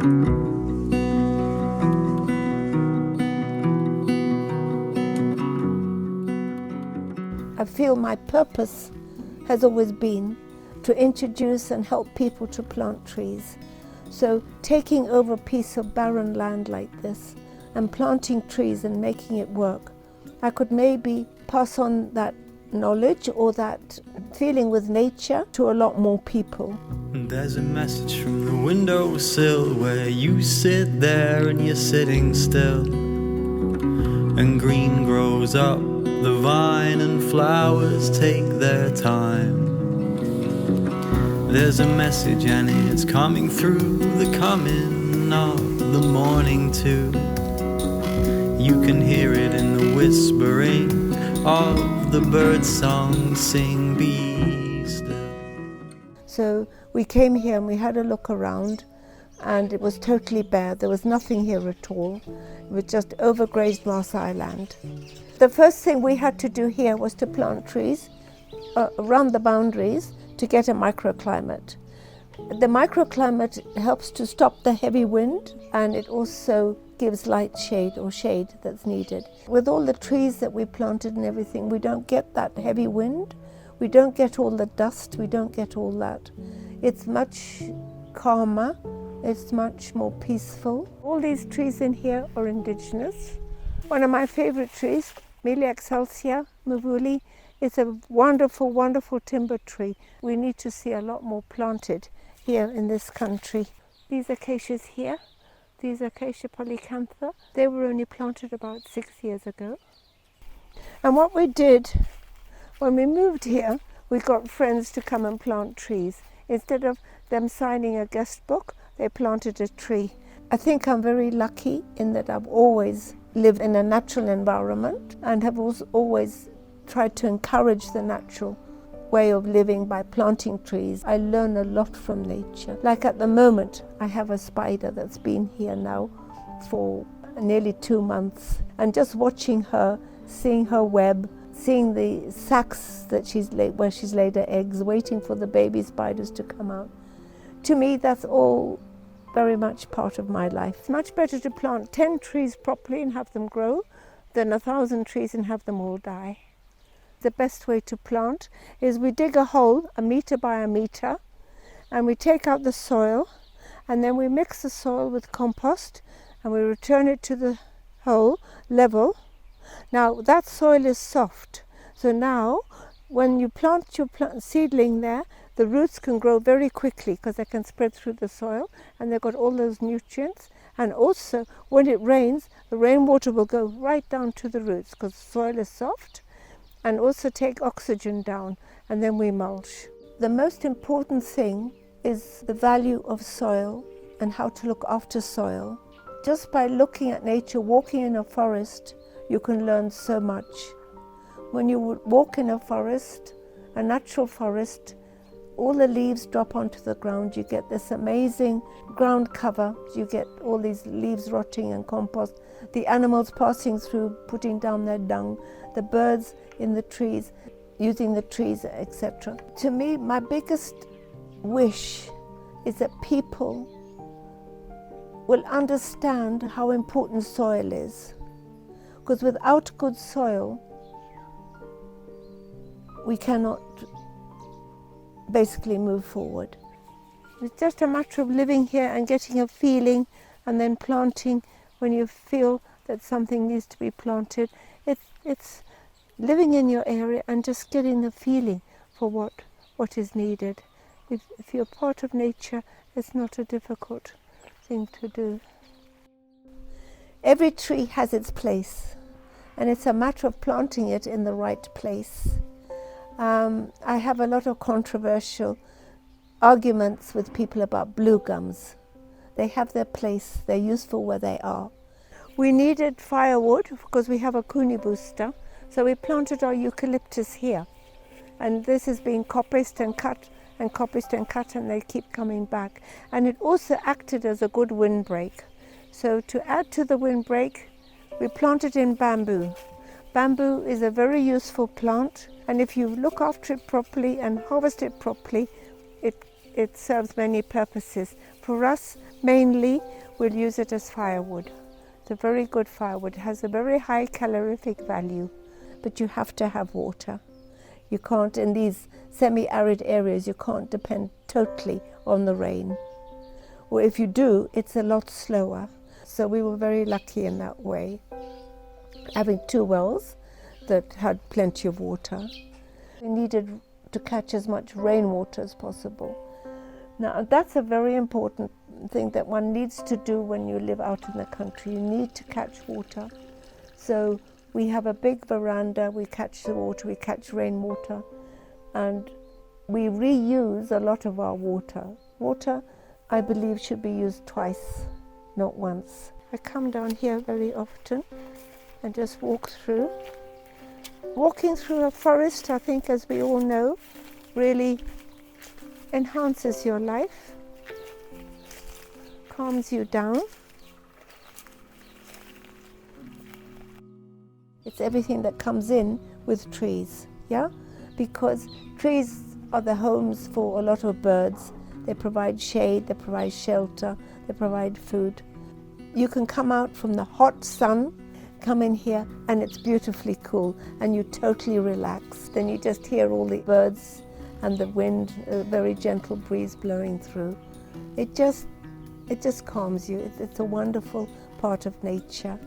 I feel my purpose has always been to introduce and help people to plant trees. So taking over a piece of barren land like this and planting trees and making it work, I could maybe pass on that knowledge or that feeling with nature to a lot more people. There's a message from the windowsill where you sit there and you're sitting still, and green grows up the vine and flowers take their time. There's a message and it's coming through the coming of the morning too. You can hear it in the whispering of the bird song, sing, be still. So we came here and we had a look around, and it was totally bare. There was nothing here at all. It was just overgrazed Maasai land. The first thing we had to do here was to plant trees around the boundaries to get a microclimate. The microclimate helps to stop the heavy wind, and it also gives light shade or shade that's needed. With all the trees that we planted and everything, we don't get that heavy wind, we don't get all the dust, we don't get all that. It's much calmer, it's much more peaceful. All these trees in here are indigenous. One of my favorite trees, Melia excelsa, Mvuli, it's a wonderful, wonderful timber tree. We need to see a lot more planted here in this country. These acacias here, these Acacia polycantha, they were only planted about 6 years ago. And what we did when we moved here, we got friends to come and plant trees. Instead of them signing a guest book, they planted a tree. I think I'm very lucky in that I've always lived in a natural environment and have also always tried to encourage the natural way of living by planting trees. I learn a lot from nature. Like at the moment, I have a spider that's been here now for nearly 2 months, and just watching her, seeing her web, seeing the sacks that where she's laid her eggs, waiting for the baby spiders to come out. To me, that's all very much part of my life. It's much better to plant 10 trees properly and have them grow than 1,000 trees and have them all die. The best way to plant is we dig a hole 1 meter by 1 meter, and we take out the soil, and then we mix the soil with compost and we return it to the hole level. Now that soil is soft, so now when you plant your seedling there, the roots can grow very quickly because they can spread through the soil and they've got all those nutrients. And also when it rains, the rainwater will go right down to the roots because the soil is soft, and also take oxygen down, and then we mulch. The most important thing is the value of soil and how to look after soil. Just by looking at nature, walking in a forest, you can learn so much. When you walk in a forest, a natural forest, all the leaves drop onto the ground. You get this amazing ground cover. You get all these leaves rotting and compost. The animals passing through, putting down their dung. The birds in the trees, using the trees, etc. To me, my biggest wish is that people will understand how important soil is. Because without good soil, we cannot basically move forward. It's just a matter of living here and getting a feeling, and then planting when you feel that something needs to be planted. It's living in your area and just getting the feeling for what is needed. If you're part of nature, it's not a difficult thing to do. Every tree has its place, and it's a matter of planting it in the right place. I have a lot of controversial arguments with people about blue gums. They have their place, they're useful where they are. We needed firewood because we have a kuni booster, so we planted our eucalyptus here. And this has been coppiced and cut and coppiced and cut, and they keep coming back. And it also acted as a good windbreak. So to add to the windbreak, we planted in bamboo. Bamboo is a very useful plant, and if you look after it properly and harvest it properly, it serves many purposes. For us, mainly, we'll use it as firewood. It's a very good firewood. It has a very high calorific value, but you have to have water. You can't, in these semi-arid areas, you can't depend totally on the rain. Or if you do, it's a lot slower. So we were very lucky in that way, having 2 wells that had plenty of water. We needed to catch as much rainwater as possible. Now that's a very important thing that one needs to do when you live out in the country. You need to catch water. So we have a big veranda, we catch the water, we catch rainwater, and we reuse a lot of our water. Water, I believe, should be used twice, not once. I come down here very often and just walk through. Walking through a forest, I think, as we all know, really enhances your life, calms you down. It's everything that comes in with trees, yeah? Because trees are the homes for a lot of birds. They provide shade, they provide shelter, they provide food. You can come out from the hot sun, come in here, and it's beautifully cool, and you totally relax. Then you just hear all the birds and the wind, a very gentle breeze blowing through. It just calms you. It's a wonderful part of nature.